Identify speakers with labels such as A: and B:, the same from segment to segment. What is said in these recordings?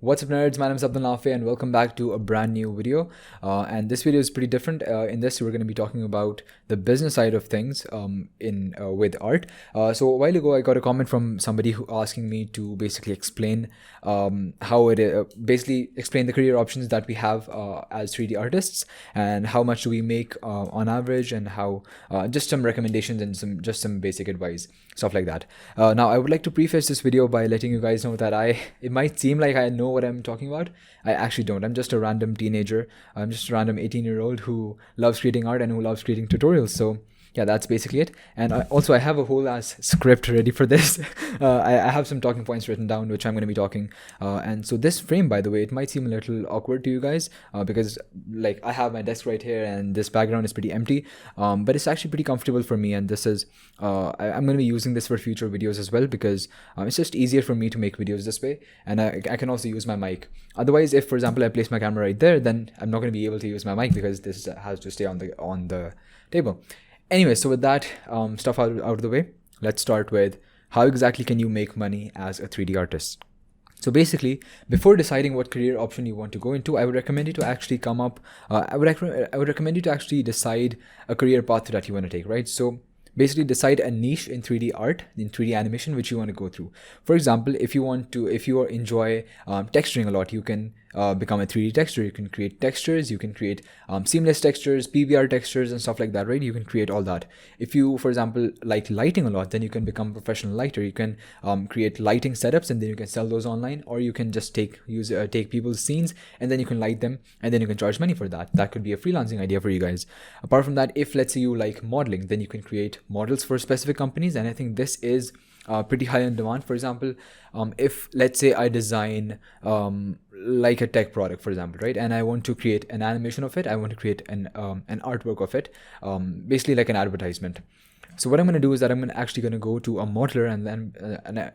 A: What's up nerds, my name is Abdul Nafi and welcome back to a brand new video. And this video is pretty different. In this we're going to be talking about the business side of things in with art. So a while ago I got a comment from somebody who asking me to basically explain how it basically explain the career options that we have as 3D artists and how much do we make on average, and how just some recommendations and some basic advice, stuff like that. Now I would like to preface this video by letting you guys know that it might seem like I know what I'm talking about. I actually don't. I'm just a random teenager. I'm just a random 18-year-old who loves creating art and who loves creating tutorials. So yeah, that's basically it. And I have a whole ass script ready for this. I have some talking points written down which I'm going to be talking. And so this frame, by the way, it might seem a little awkward to you guys because like I have my desk right here and this background is pretty empty. But it's actually pretty comfortable for me. And this is, I'm going to be using this for future videos as well because it's just easier for me to make videos this way. And I can also use my mic. Otherwise, if for example I place my camera right there, then I'm not going to be able to use my mic because this has to stay on the table. Anyway, so with that stuff out of the way, let's start with how exactly can you make money as a 3D artist. So basically, before deciding what career option you want to go into, I would recommend you to actually come up, I would recommend you to actually decide a career path that you want to take, right? So basically decide a niche in 3D art, in 3D animation, which you want to go through. For example, if you enjoy texturing a lot, you can become a 3D texturer. You can create textures, you can create seamless textures, PBR textures and stuff like that, right? You can create all that. If you, for example, like lighting a lot, then you can become a professional lighter. You can create lighting setups and then you can sell those online, or you can just take people's scenes and then you can light them and then you can charge money for that. That could be a freelancing idea for you guys. Apart from that, if let's say you like modeling, then you can create models for specific companies, and I think this is pretty high on demand. For example, if let's say I design like a tech product, for example, right, and I want to create an animation of it, I want to create an artwork of it, basically like an advertisement. So what I'm going to do is that I'm actually going to go to a modeler and then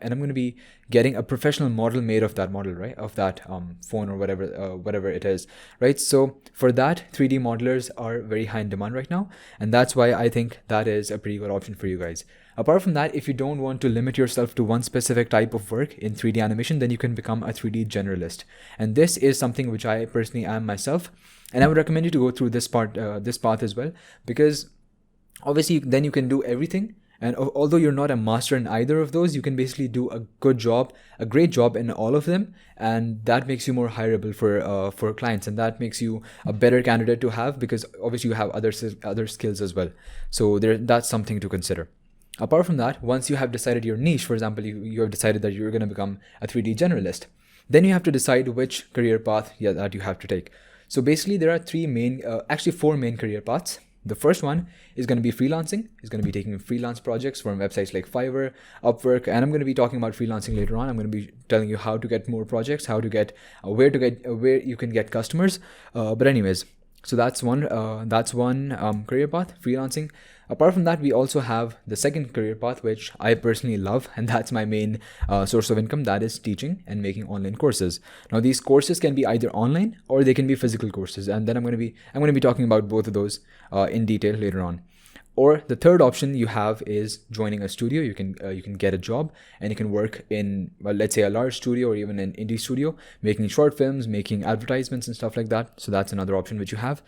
A: I'm going to be getting a professional model made of that model, right, of that phone or whatever it is, right? So for that, 3D modelers are very high in demand right now, and that's why I think that is a pretty good option for you guys. Apart from that, if you don't want to limit yourself to one specific type of work in 3D animation, then you can become a 3D generalist, and this is something which I personally am myself, and I would recommend you to go through this path as well, because obviously then you can do everything, and although you're not a master in either of those, you can basically do a great job in all of them, and that makes you more hireable for clients, and that makes you a better candidate to have, because obviously you have other skills as well. So that's something to consider. Apart from that, once you have decided your niche, for example, you have decided that you're going to become a 3D generalist, then you have to decide which career path that you have to take. So basically there are four main career paths. The first one is going to be freelancing. It's going to be taking freelance projects from websites like Fiverr, Upwork, and I'm going to be talking about freelancing later on. I'm going to be telling you how to get more projects, how to get where you can get customers. But anyways, so that's one career path, freelancing. Apart from that, we also have the second career path, which I personally love, and that's my main source of income. That is teaching and making online courses. Now, these courses can be either online or they can be physical courses, and then I'm going to be talking about both of those in detail later on. Or the third option you have is joining a studio. You can get a job and you can work in, well, let's say a large studio or even an indie studio, making short films, making advertisements and stuff like that. So that's another option which you have.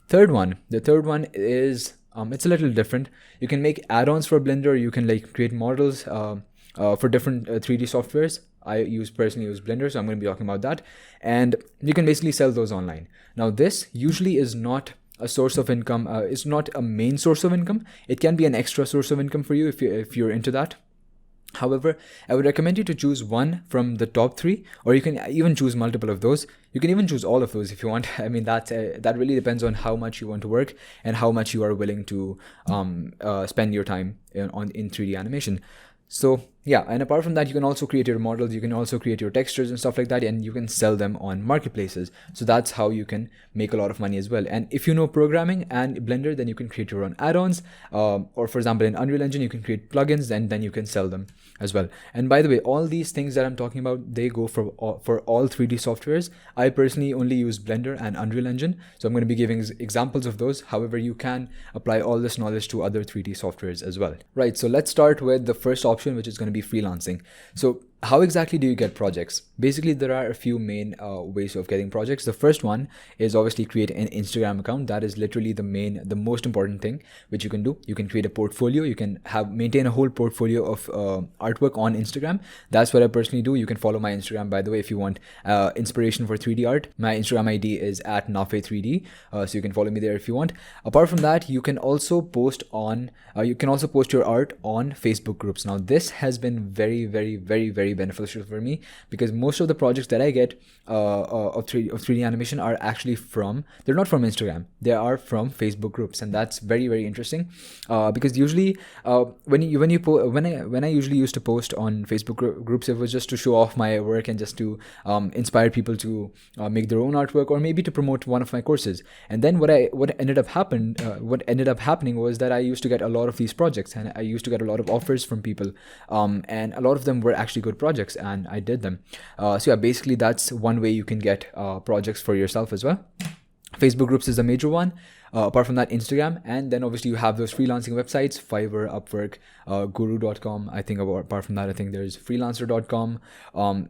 A: The third one is it's a little different. You can make add-ons for Blender. You can like create models for different 3D softwares. I personally use Blender, so I'm going to be talking about that. And you can basically sell those online. Now, this usually is not a source of income. It's not a main source of income. It can be an extra source of income for you if you're into that. However, I would recommend you to choose one from the top three, or you can even choose multiple of those. You can even choose all of those if you want. I mean, that really depends on how much you want to work and how much you are willing to spend your time in 3D animation. So yeah, and apart from that, you can also create your models, you can also create your textures and stuff like that, and you can sell them on marketplaces. So that's how you can make a lot of money as well. And if you know programming and Blender, then you can create your own add-ons, or for example in Unreal Engine you can create plugins, and then you can sell them as well. And by the way, all these things that I'm talking about, they go for all 3D softwares. I personally only use Blender and Unreal Engine, so I'm going to be giving examples of those. However, you can apply all this knowledge to other 3D softwares as well. Right, so let's start with the first option, which is going to be freelancing. So how exactly do you get projects? Basically, there are a few main ways of getting projects. The first one is obviously create an Instagram account. That is literally the most important thing which you can do. You can create a portfolio. You can maintain a whole portfolio of artwork on Instagram. That's what I personally do. You can follow my Instagram, by the way, if you want inspiration for 3D art. My Instagram ID is at Nafe3D, so you can follow me there if you want. Apart from that, you can also post your art on Facebook groups. Now, this has been very, very, very, very beneficial for me, because most of the projects that I get of 3D animation are actually they're not from Instagram, they are from Facebook groups. And that's very, very interesting, because usually when I usually used to post on Facebook groups, it was just to show off my work and just to inspire people to make their own artwork, or maybe to promote one of my courses. And then what ended up happening was that I used to get a lot of these projects, and I used to get a lot of offers from people, and a lot of them were actually good projects, and I did them. So yeah, basically that's one way you can get projects for yourself as well. Facebook groups is the major one. Apart from that, Instagram, and then obviously you have those freelancing websites: Fiverr, Upwork, Guru.com. I think apart from that, I think there's Freelancer.com,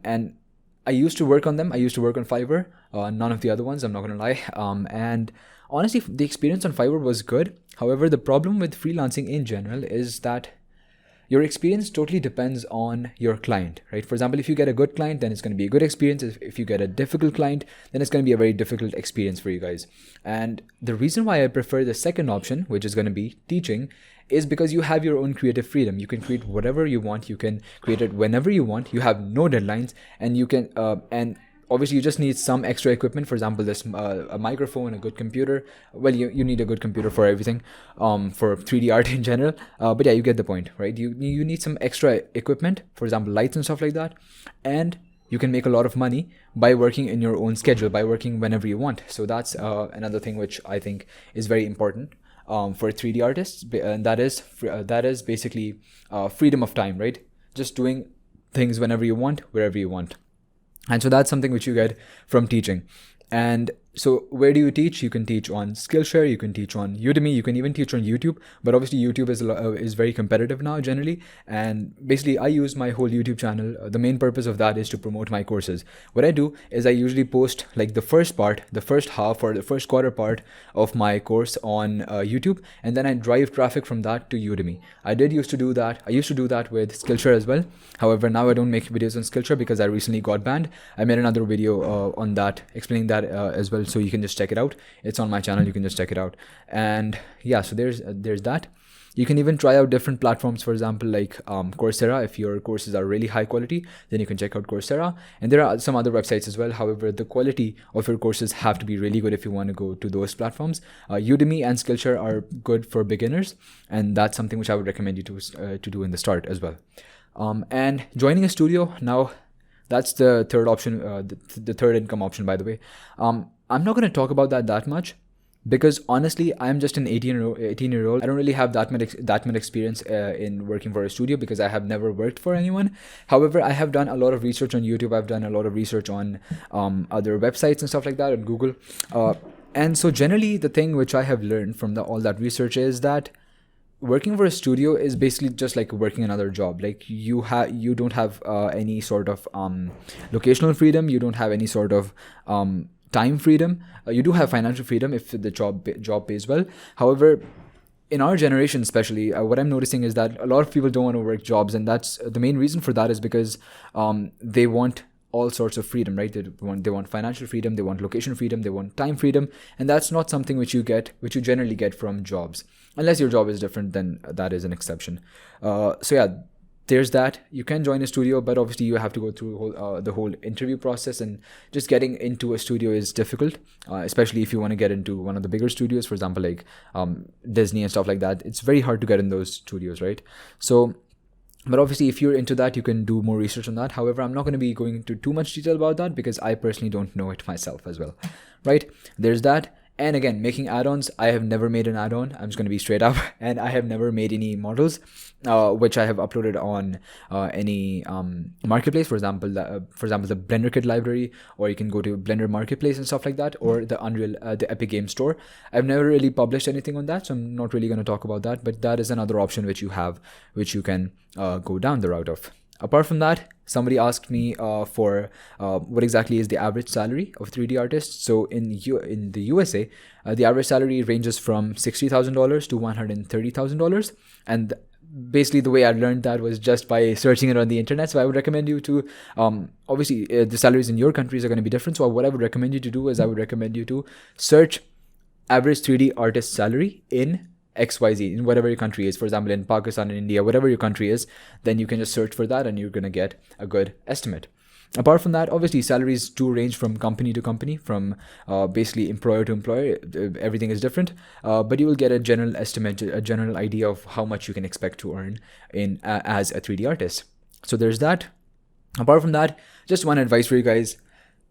A: and I used to work on them. I used to work on Fiverr, none of the other ones, I'm not gonna lie. And honestly, the experience on Fiverr was good. However, the problem with freelancing in general is that your experience totally depends on your client, right? For example, if you get a good client, then it's going to be a good experience. If you get a difficult client, then it's going to be a very difficult experience for you guys. And the reason why I prefer the second option, which is going to be teaching, is because you have your own creative freedom. You can create whatever you want. You can create it whenever you want. You have no deadlines, and you can and obviously you just need some extra equipment. For example, this a microphone, a good computer. Well, you need a good computer for everything, for 3D art in general, but yeah, you get the point, right? You need some extra equipment, for example, lights and stuff like that, and you can make a lot of money by working in your own schedule, by working whenever you want. So that's another thing which I think is very important for 3D artists, and that is basically freedom of time, right? Just doing things whenever you want, wherever you want. And so that's something which you get from teaching. And so where do you teach? You can teach on Skillshare, you can teach on Udemy, you can even teach on YouTube. But obviously YouTube is very competitive now generally. And basically I use my whole YouTube channel. The main purpose of that is to promote my courses. What I do is I usually post like the first half or the first quarter part of my course on YouTube, and then I drive traffic from that to Udemy. I used to do that with Skillshare as well. However, now I don't make videos on Skillshare because I recently got banned. I made another video on that, explaining that as well, so you can just check it out. It's on my channel, you can just check it out. And yeah, so there's that. You can even try out different platforms, for example, like Coursera. If your courses are really high quality, then you can check out Coursera. And there are some other websites as well. However, the quality of your courses have to be really good if you want to go to those platforms. Udemy and Skillshare are good for beginners, and that's something which I would recommend you to do in the start as well. And joining a studio, now that's the third option, the third income option, by the way. I'm not going to talk about that much, because honestly, I'm just an 18-year-old. I don't really have that much experience in working for a studio, because I have never worked for anyone. However, I have done a lot of research on YouTube. I've done a lot of research on other websites and stuff like that, on Google. And so generally, the thing which I have learned from all that research is that working for a studio is basically just like working another job. Like you don't have any sort of locational freedom. You don't have any sort of time freedom. You do have financial freedom if the job pays well. However, in our generation especially, what I'm noticing is that a lot of people don't want to work jobs, and that's the main reason for that is because they want all sorts of freedom, right? They want financial freedom, they want location freedom, they want time freedom, and that's not something which you generally get from jobs. Unless your job is different, then that is an exception. So yeah, there's that. You can join a studio, but obviously you have to go through the whole interview process, and just getting into a studio is difficult, especially if you want to get into one of the bigger studios, for example, like Disney and stuff like that. It's very hard to get in those studios, right? So, but obviously if you're into that, you can do more research on that. However, I'm not going to be going into too much detail about that, because I personally don't know it myself as well, right? There's that. And again, making add-ons, I have never made an add-on. I'm just going to be straight up. And I have never made any models, which I have uploaded on any marketplace. For example, the Blender Kit library, or you can go to Blender Marketplace and stuff like that, or the Epic Games Store. I've never really published anything on that, so I'm not really going to talk about that. But that is another option which you have, which you can go down the route of. Apart from that, somebody asked me for what exactly is the average salary of 3D artists. So in the USA, the average salary ranges from $60,000 to $130,000, and basically the way I learned that was just by searching it on the internet. So I would recommend you to obviously the salaries in your countries are going to be different. So what I would recommend you to do is I would recommend you to search average 3D artist salary in XYZ, in whatever your country is. For example, in Pakistan, in India, whatever your country is, then you can just search for that and you're going to get a good estimate. Apart from that, obviously salaries do range from company to company, from basically employer to employer. Everything is different, but you will get a general estimate, a general idea of how much you can expect to earn in as a 3D artist. So there's that. Apart from that, just one advice for you guys.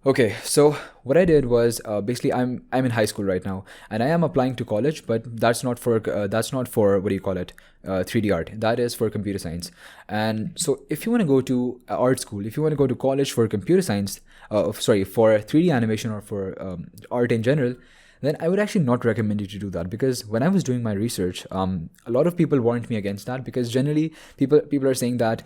A: Okay, so what I did was basically I'm in high school right now, and I am applying to college, but that's not for what do you call it, 3D art. That is for computer science. And so if you want to go to art school, if you want to go to college for computer science, for 3D animation or for art in general, then I would actually not recommend you to do that, because when I was doing my research, a lot of people warned me against that, because generally people are saying that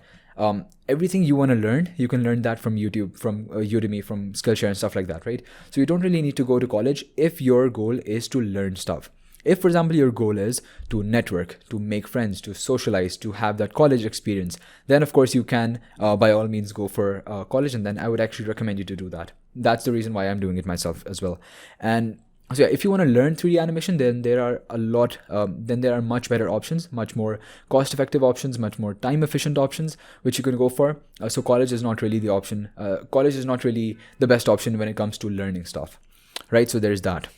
A: everything you want to learn, you can learn that from YouTube, from Udemy, from Skillshare and stuff like that, right? So you don't really need to go to college if your goal is to learn stuff. If, for example, your goal is to network, to make friends, to socialize, to have that college experience, then of course you can by all means go for college, and then I would actually recommend you to do that. That's the reason why I'm doing it myself as well. And so yeah, if you want to learn 3D animation, then there are much better options, much more cost-effective options, much more time-efficient options, which you can go for. So college is not really the option. College is not really the best option when it comes to learning stuff, right? So there's that.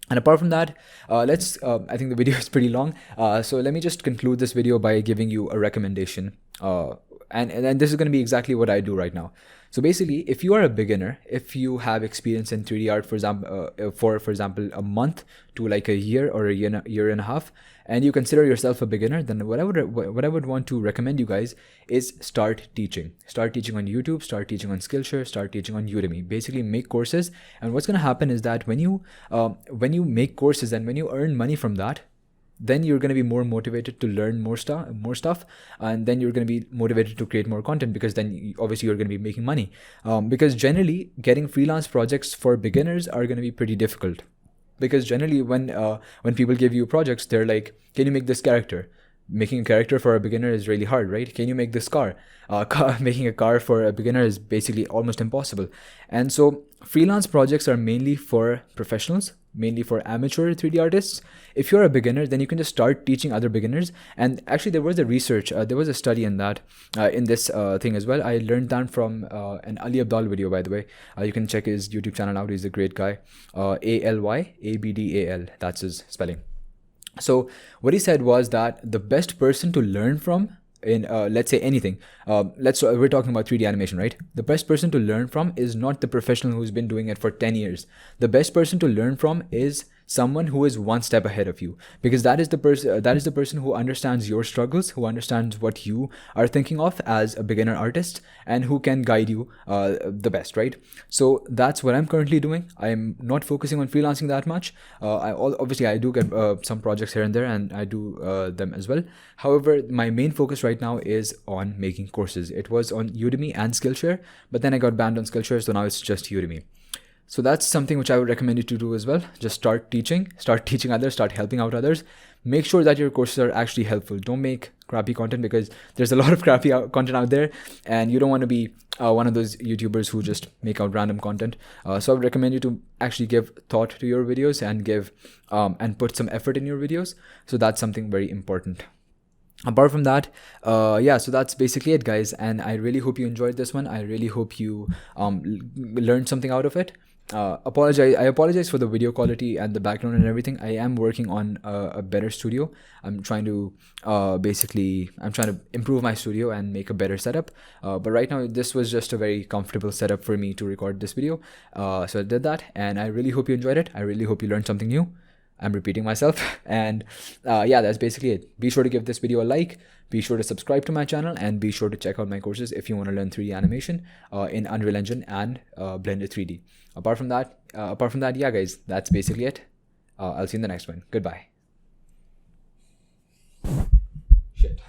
A: And apart from that, I think the video is pretty long. So let me just conclude this video by giving you a recommendation. And this is going to be exactly what I do right now. So basically, if you are a beginner, if you have experience in 3D art, for example, a month to like a year or a year and a half, and you consider yourself a beginner, then what I would want to recommend you guys is start teaching. Start teaching on YouTube, start teaching on Skillshare, start teaching on Udemy. Basically, make courses. And what's going to happen is that when you make courses and when you earn money from that, then you're going to be more motivated to learn more stuff, and then you're going to be motivated to create more content, because then obviously you're going to be making money. Because generally, getting freelance projects for beginners are going to be pretty difficult, because generally when people give you projects, they're like, can you make this character? Making a character for a beginner is really hard, right? Can you make this car? Making a car for a beginner is basically almost impossible. And so freelance projects are mainly for professionals, mainly for amateur 3D artists. If you're a beginner, then you can just start teaching other beginners. And actually, there was a research, there was a study in that, in this thing as well. I learned that from an Ali Abdaal video, by the way. You can check his YouTube channel out. He's a great guy. ALYABDAL, that's his spelling. So what he said was that the best person to learn from in let's say anything, we're talking about 3D animation, right? The best person to learn from is not the professional who's been doing it for 10 years. The best person to learn from is someone who is one step ahead of you, because that is the person who understands your struggles, who understands what you are thinking of as a beginner artist, and who can guide you the best, right? So that's what I'm currently doing. I'm not focusing on freelancing that much. Obviously I do get some projects here and there, and I do them as well. However, my main focus right now is on making courses. It was on Udemy and Skillshare, but then I got banned on Skillshare, so now it's just Udemy. So that's something which I would recommend you to do as well. Just start teaching others, start helping out others. Make sure that your courses are actually helpful. Don't make crappy content, because there's a lot of crappy content out there, and you don't want to be one of those YouTubers who just make out random content. So I would recommend you to actually give thought to your videos and and put some effort in your videos. So that's something very important. Apart from that, so that's basically it, guys, and I really hope you enjoyed this one. I really hope you learned something out of it. I apologize for the video quality and the background and everything. I am working on a better studio. I'm trying to improve my studio and make a better setup, but right now this was just a very comfortable setup for me to record this video, so I did that, and I really hope you enjoyed it. I really hope you learned something new. I'm repeating myself. And that's basically it. Be sure to give this video a like, be sure to subscribe to my channel, and be sure to check out my courses if you want to learn 3D animation in Unreal Engine and Blender 3D. Apart from that, yeah guys, that's basically it. I'll see you in the next one. Goodbye. Shit.